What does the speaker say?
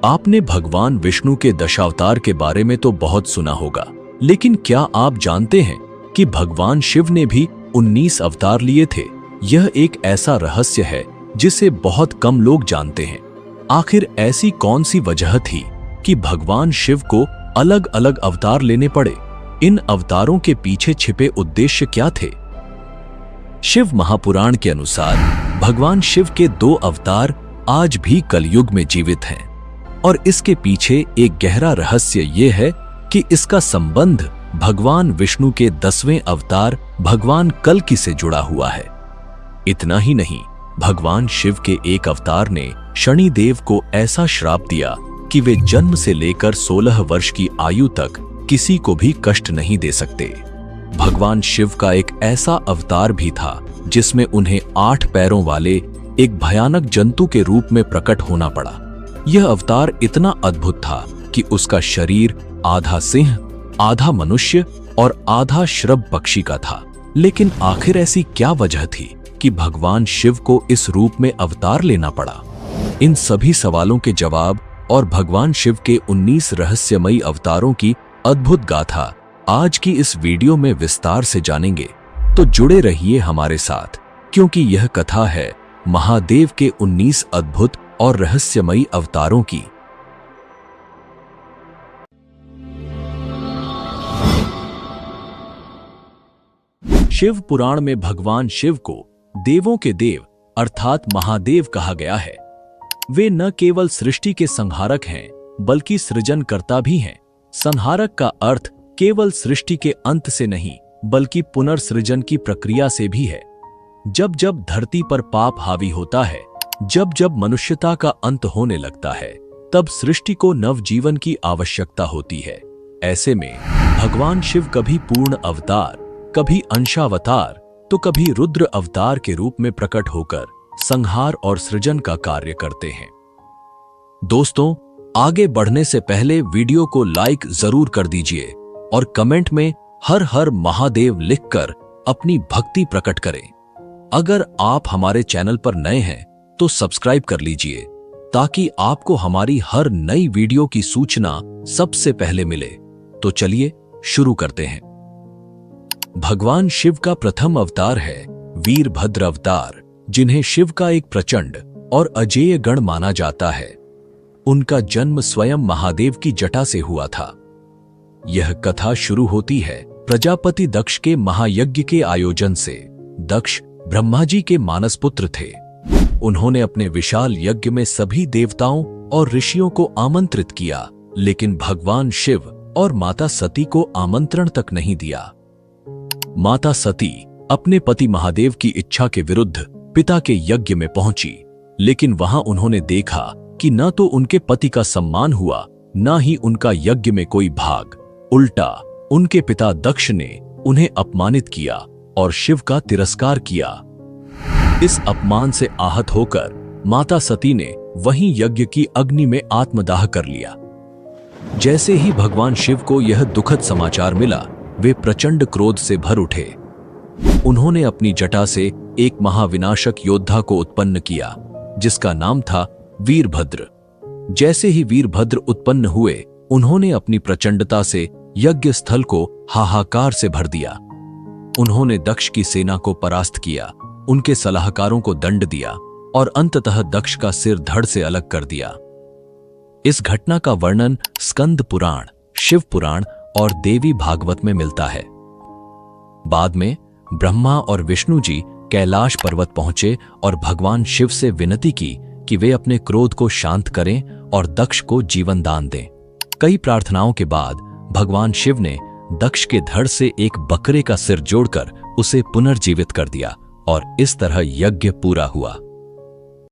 आपने भगवान विष्णु के दशावतार के बारे में तो बहुत सुना होगा, लेकिन क्या आप जानते हैं कि भगवान शिव ने भी 19 अवतार लिए थे? यह एक ऐसा रहस्य है जिसे बहुत कम लोग जानते हैं। आखिर ऐसी कौन सी वजह थी कि भगवान शिव को अलग अलग अवतार लेने पड़े? इन अवतारों के पीछे छिपे उद्देश्य क्या थे? शिव महापुराण के अनुसार भगवान शिव के 2 अवतार आज भी कलयुग में जीवित हैं, और इसके पीछे एक गहरा रहस्य ये है कि इसका संबंध भगवान विष्णु के 10वें अवतार भगवान कल्कि से जुड़ा हुआ है। इतना ही नहीं, भगवान शिव के एक अवतार ने शनिदेव को ऐसा श्राप दिया कि वे जन्म से लेकर 16 वर्ष की आयु तक किसी को भी कष्ट नहीं दे सकते। भगवान शिव का एक ऐसा अवतार भी था जिसमें उन्हें 8 पैरों वाले एक भयानक जंतु के रूप में प्रकट होना पड़ा। यह अवतार इतना अद्भुत था कि उसका शरीर आधा सिंह, आधा मनुष्य और आधा श्रभ पक्षी का था। लेकिन आखिर ऐसी क्या वजह थी कि भगवान शिव को इस रूप में अवतार लेना पड़ा? इन सभी सवालों के जवाब और भगवान शिव के 19 रहस्यमयी अवतारों की अद्भुत गाथा आज की इस वीडियो में विस्तार से जानेंगे। तो जुड़े रहिए हमारे साथ, क्योंकि यह कथा है महादेव के 19 अद्भुत और रहस्यमयी अवतारों की। शिव पुराण में भगवान शिव को देवों के देव अर्थात महादेव कहा गया है। वे न केवल सृष्टि के संहारक हैं, बल्कि सृजनकर्ता भी हैं। संहारक का अर्थ केवल सृष्टि के अंत से नहीं, बल्कि पुनर्सृजन की प्रक्रिया से भी है। जब जब धरती पर पाप हावी होता है, जब जब मनुष्यता का अंत होने लगता है, तब सृष्टि को नवजीवन की आवश्यकता होती है। ऐसे में भगवान शिव कभी पूर्ण अवतार, कभी अंशावतार, तो कभी रुद्र अवतार के रूप में प्रकट होकर संहार और सृजन का कार्य करते हैं। दोस्तों, आगे बढ़ने से पहले वीडियो को लाइक जरूर कर दीजिए और कमेंट में हर हर महादेव लिखकर अपनी भक्ति प्रकट करें। अगर आप हमारे चैनल पर नए हैं तो सब्सक्राइब कर लीजिए, ताकि आपको हमारी हर नई वीडियो की सूचना सबसे पहले मिले। तो चलिए शुरू करते हैं। भगवान शिव का प्रथम अवतार है वीरभद्र अवतार, जिन्हें शिव का एक प्रचंड और अजेय गण माना जाता है। उनका जन्म स्वयं महादेव की जटा से हुआ था। यह कथा शुरू होती है प्रजापति दक्ष के महायज्ञ के आयोजन से। दक्ष ब्रह्मा जी के मानस पुत्र थे। उन्होंने अपने विशाल यज्ञ में सभी देवताओं और ऋषियों को आमंत्रित किया, लेकिन भगवान शिव और माता सती को आमंत्रण तक नहीं दिया। माता सती अपने पति महादेव की इच्छा के विरुद्ध पिता के यज्ञ में पहुंची, लेकिन वहां उन्होंने देखा कि न तो उनके पति का सम्मान हुआ, न ही उनका यज्ञ में कोई भाग। उल्टा उनके पिता दक्ष ने उन्हें अपमानित किया और शिव का तिरस्कार किया। इस अपमान से आहत होकर माता सती ने वहीं यज्ञ की अग्नि में आत्मदाह कर लिया। जैसे ही भगवान शिव को यह दुखद समाचार मिला, वे प्रचंड क्रोध से भर उठे। उन्होंने अपनी जटा से एक महाविनाशक योद्धा को उत्पन्न किया, जिसका नाम था वीरभद्र। जैसे ही वीरभद्र उत्पन्न हुए, उन्होंने अपनी प्रचंडता से यज्ञ स्थल को हाहाकार से भर दिया। उन्होंने दक्ष की सेना को परास्त किया, उनके सलाहकारों को दंड दिया और अंततः दक्ष का सिर धड़ से अलग कर दिया। इस घटना का वर्णन स्कंद पुराण, शिव पुराण और देवी भागवत में मिलता है। बाद में ब्रह्मा और विष्णु जी कैलाश पर्वत पहुंचे और भगवान शिव से विनती की कि वे अपने क्रोध को शांत करें और दक्ष को जीवन दान दें। कई प्रार्थनाओं के बाद भगवान शिव ने दक्ष के धड़ से एक बकरे का सिर जोड़कर उसे पुनर्जीवित कर दिया और इस तरह यज्ञ पूरा हुआ।